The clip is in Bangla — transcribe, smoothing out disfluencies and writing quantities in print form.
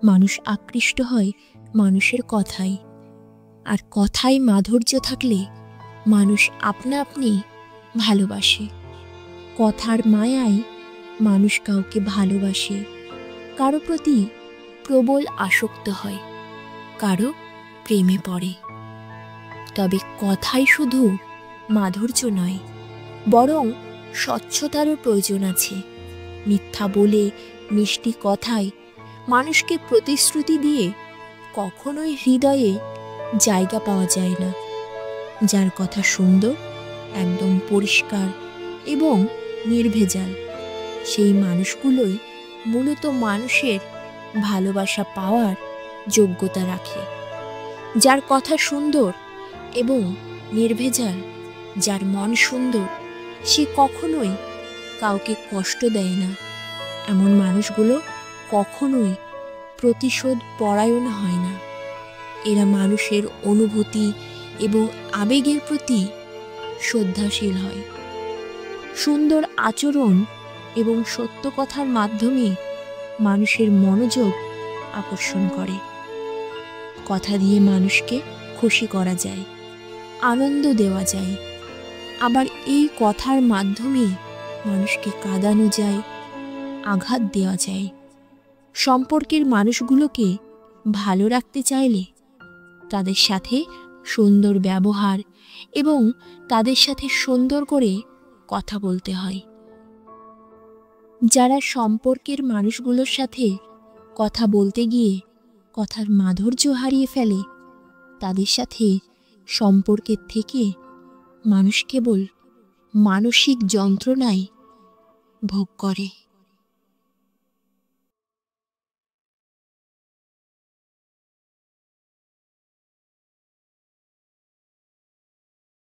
মানুষ আকৃষ্ট হয় মানুষের কথায়, আর কথায় মাধুর্য থাকলে মানুষ আপনা আপনি ভালোবাসে। কথার মায়ায় মানুষ কাউকে ভালোবাসে, কারো প্রতি প্রবল আসক্ত হয়, কারো প্রেমে পড়ে। তবে কথাই শুধু মাধুর্য নয়, বরং স্বচ্ছতারও প্রয়োজন আছে। মিথ্যা বলে, মিষ্টি কথায় মানুষকে প্রতিশ্রুতি দিয়ে কখনোই হৃদয়ে জায়গা পাওয়া যায় না। যার কথা সুন্দর, একদম পরিষ্কার এবং নির্ভেজাল, সেই মানুষগুলোই মূলত মানুষের ভালোবাসা পাওয়ার যোগ্যতা রাখে। যার কথা সুন্দর এবং নির্ভেজাল, যার মন সুন্দর, সে কখনোই কাউকে কষ্ট দেয় না। এমন মানুষগুলো কখনোই প্রতিশোধ পরায়ণ হয় না। এরা মানুষের অনুভূতি এবং আবেগের প্রতি শ্রদ্ধাশীল হয়। সুন্দর আচরণ এবং সত্য কথার মাধ্যমে মানুষের মনোযোগ আকর্ষণ করে। কথা দিয়ে মানুষকে খুশি করা যায়, আনন্দ দেওয়া যায়, আবার এই কথার মাধ্যমে মানুষকে কাঁদানো যায়, আঘাত দেওয়া যায়। সম্পর্কের মানুষগুলোকে ভালো রাখতে চাইলে তাদের সাথে সুন্দর ব্যবহার এবং তাদের সাথে সুন্দর করে কথা বলতে হয়। যারা সম্পর্কের মানুষগুলোর সাথে কথা বলতে গিয়ে কথার মাধুর্য হারিয়ে ফেলে, তাদের সাথে সম্পর্কের থেকে মানুষ কেবল মানসিক যন্ত্রণাই ভোগ করে।